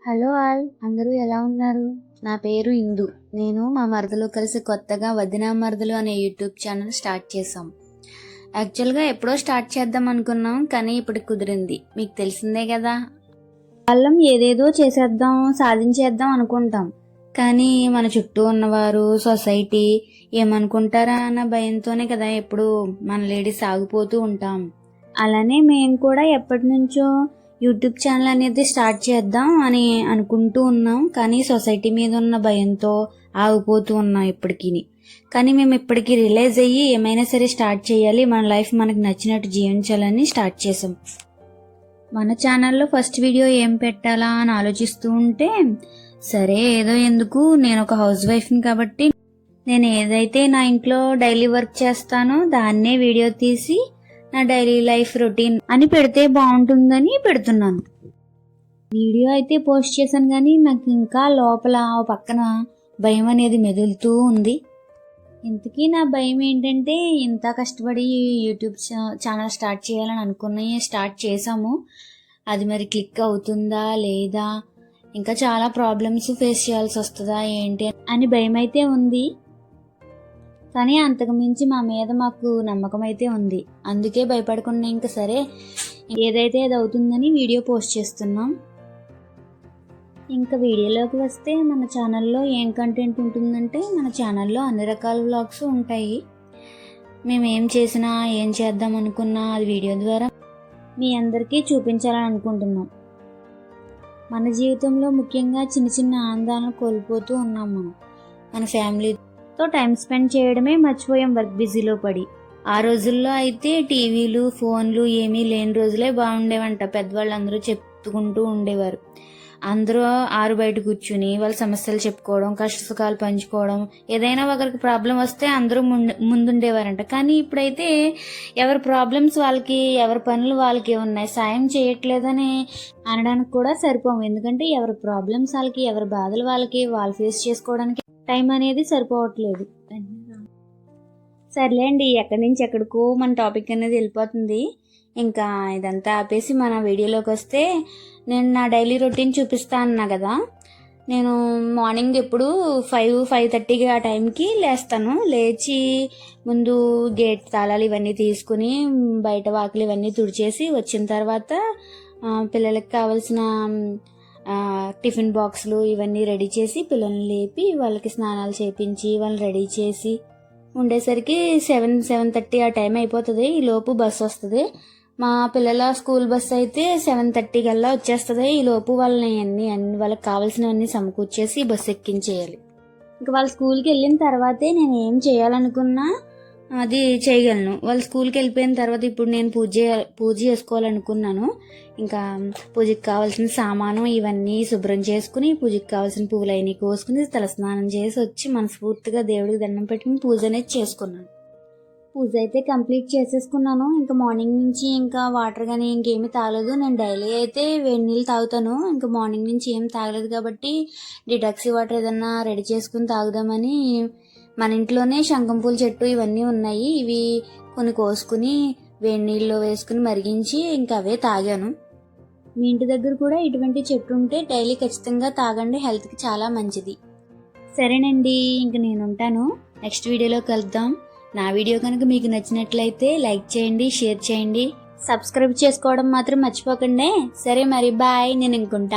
Hello all, అందరూ ఎలా ఉన్నారు? నా పేరు ఇందు. నేను మా మరదలు కలిసి కొత్తగా వదినా మరదలు అనే యూట్యూబ్ ఛానల్ స్టార్ట్ చేసాం. యాక్చువల్గా ఎప్పుడో స్టార్ట్ చేద్దాం అనుకున్నాం, కానీ ఇప్పుడు కుదిరింది. మీకు తెలిసిందే కదా, వాళ్ళం ఏదేదో చేసేద్దాం సాధించేద్దాం అనుకుంటాం, కానీ మన చుట్టూ ఉన్నవారు సొసైటీ ఏమనుకుంటారా అన్న భయంతోనే కదా ఎప్పుడు మన లేడీస్ ఆగిపోతూ ఉంటాం. అలానే మేము కూడా ఎప్పటి నుంచో యూట్యూబ్ ఛానల్ అనేది స్టార్ట్ చేద్దాం అని అనుకుంటూ ఉన్నాం, కానీ సొసైటీ మీద ఉన్న భయంతో ఆగిపోతూ ఉన్నాం ఇప్పటికీ. కానీ మేము ఇప్పటికీ రియలైజ్ అయ్యి ఏమైనా సరే స్టార్ట్ చేయాలి, మన లైఫ్ మనకు నచ్చినట్టు జీవించాలని స్టార్ట్ చేసాం. మన ఛానల్లో ఫస్ట్ వీడియో ఏం పెట్టాలా అని ఆలోచిస్తూ ఉంటే, సరే ఏదో ఎందుకు, నేను ఒక హౌస్ వైఫ్ని కాబట్టి నేను ఏదైతే నా ఇంట్లో డైలీ వర్క్ చేస్తానో దాన్నే వీడియో తీసి నా డైలీ లైఫ్ రొటీన్ అని పెడితే బాగుంటుందని పెడుతున్నాను. వీడియో అయితే పోస్ట్ చేశాను, కానీ నాకు ఇంకా లోపల పక్కన భయం అనేది మెదులుతూ ఉంది. ఇంతకీ నా భయం ఏంటంటే, ఇంత కష్టపడి యూట్యూబ్ ఛానల్ స్టార్ట్ చేయాలని అనుకుని స్టార్ట్ చేసాము, అది మరి క్లిక్ అవుతుందా లేదా, ఇంకా చాలా ప్రాబ్లమ్స్ ఫేస్ చేయాల్సి వస్తుందా ఏంటి అని భయం అయితే ఉంది. కానీ అంతకు మించి మా మీద మాకు నమ్మకం అయితే ఉంది, అందుకే భయపడకుండా ఇంకా సరే ఏదైతే అది అవుతుందని వీడియో పోస్ట్ చేస్తున్నాం. ఇంకా వీడియోలోకి వస్తే, మన ఛానల్లో ఏం కంటెంట్ ఉంటుందంటే, మన ఛానల్లో అన్ని రకాల వ్లాగ్స్ ఉంటాయి. మేము ఏం చేసినా ఏం చేద్దాం అనుకున్నా అది వీడియో ద్వారా మీ అందరికీ చూపించాలని అనుకుంటున్నాం. మన జీవితంలో ముఖ్యంగా చిన్న చిన్న ఆనందాలను కోల్పోతూ ఉన్నాం. మన ఫ్యామిలీతో టైం స్పెండ్ చేయడమే మర్చిపోయాం వర్క్ బిజీలో పడి. ఆ రోజుల్లో అయితే టీవీలు ఫోన్లు ఏమీ లేని రోజులే బాగుండేవంట, పెద్దవాళ్ళందరూ చెప్పుకుంటూ ఉండేవారు. అందరూ ఆరు బయట కూర్చుని వాళ్ళ సమస్యలు చెప్పుకోవడం, కష్ట సుఖాలు పంచుకోవడం, ఏదైనా ఒకరికి ప్రాబ్లం వస్తే అందరూ ముందుండేవారంట. కానీ ఇప్పుడైతే ఎవరి ప్రాబ్లమ్స్ వాళ్ళకి, ఎవరి పనులు వాళ్ళకి ఉన్నాయి, సాయం చేయట్లేదని అనడానికి కూడా సరిపోము. ఎందుకంటే ఎవరి ప్రాబ్లమ్స్ వాళ్ళకి, ఎవరి బాధలు వాళ్ళకి, వాళ్ళు ఫేస్ చేసుకోవడానికి టైం అనేది సరిపోవట్లేదు. సర్లేండి, ఎక్కడి నుంచి ఎక్కడికో మన టాపిక్ అనేది వెళ్ళిపోతుంది. ఇంకా ఇదంతా ఆపేసి మన వీడియోలోకి వస్తే, నేను నా డైలీ రొటీన్ చూపిస్తా అన్నా కదా. నేను మార్నింగ్ ఎప్పుడు 5:30కి ఆ టైంకి లేస్తాను. లేచి ముందు గేట్ తాళాలు ఇవన్నీ తీసుకుని బయట వాకిలు ఇవన్నీ తుడిచేసి వచ్చిన తర్వాత పిల్లలకి కావాల్సిన టిఫిన్ బాక్సులు ఇవన్నీ రెడీ చేసి పిల్లల్ని లేపి వాళ్ళకి స్నానాలు చేపించి వాళ్ళని రెడీ చేసి ఉండేసరికి 7:30 ఆ టైం అయిపోతుంది. ఈ లోపు బస్సు వస్తుంది. మా పిల్లల స్కూల్ బస్సు అయితే 7:30 కల్లా వచ్చేస్తుంది. ఈ లోపు వాళ్ళని అన్ని వాళ్ళకి కావాల్సినవన్నీ సమకూర్చేసి బస్సు ఎక్కించేయాలి. ఇంకా వాళ్ళ స్కూల్కి వెళ్ళిన తర్వాతే నేను ఏం చేయాలనుకున్నా అది చేయగలను. వాళ్ళు స్కూల్కి వెళ్ళిపోయిన తర్వాత ఇప్పుడు నేను పూజ చేసుకోవాలనుకున్నాను. ఇంకా పూజకి కావాల్సిన సామాను ఇవన్నీ శుభ్రం చేసుకుని, పూజకి కావాల్సిన పువ్వులన్నీ కోసుకుని, తలస్నానం చేసి వచ్చి మనస్ఫూర్తిగా దేవుడికి దండం పెట్టుకుని పూజ అనేది చేసుకున్నాను. పూజ అయితే కంప్లీట్ చేసేసుకున్నాను. ఇంకా మార్నింగ్ నుంచి ఇంకా వాటర్ కానీ ఇంకేమీ తాగలేదు. నేను డైలీ అయితే వేడి నీళ్ళు తాగుతాను. ఇంకా మార్నింగ్ నుంచి ఏం తాగలేదు కాబట్టి డిటాక్సీ వాటర్ ఏదన్నా రెడీ చేసుకుని తాగుదామని, మన ఇంట్లోనే శంఖం పూల చెట్టు ఇవన్నీ ఉన్నాయి, ఇవి కొన్ని కోసుకుని వేడి నీళ్ళలో వేసుకుని మరిగించి ఇంకా అవే తాగాను. మీ ఇంటి దగ్గర కూడా ఇటువంటి చెట్టు ఉంటే డైలీ ఖచ్చితంగా తాగండి, హెల్త్కి చాలా మంచిది. సరేనండి, ఇంక నేను ఉంటాను. నెక్స్ట్ వీడియోలో కలుద్దాం. నా వీడియో కనుక మీకు నచ్చినట్లయితే లైక్ చేయండి, షేర్ చేయండి, సబ్స్క్రైబ్ చేసుకోవడం మాత్రం మర్చిపోకండి. సరే మరి, బాయ్. నేను ఇంకుంటా.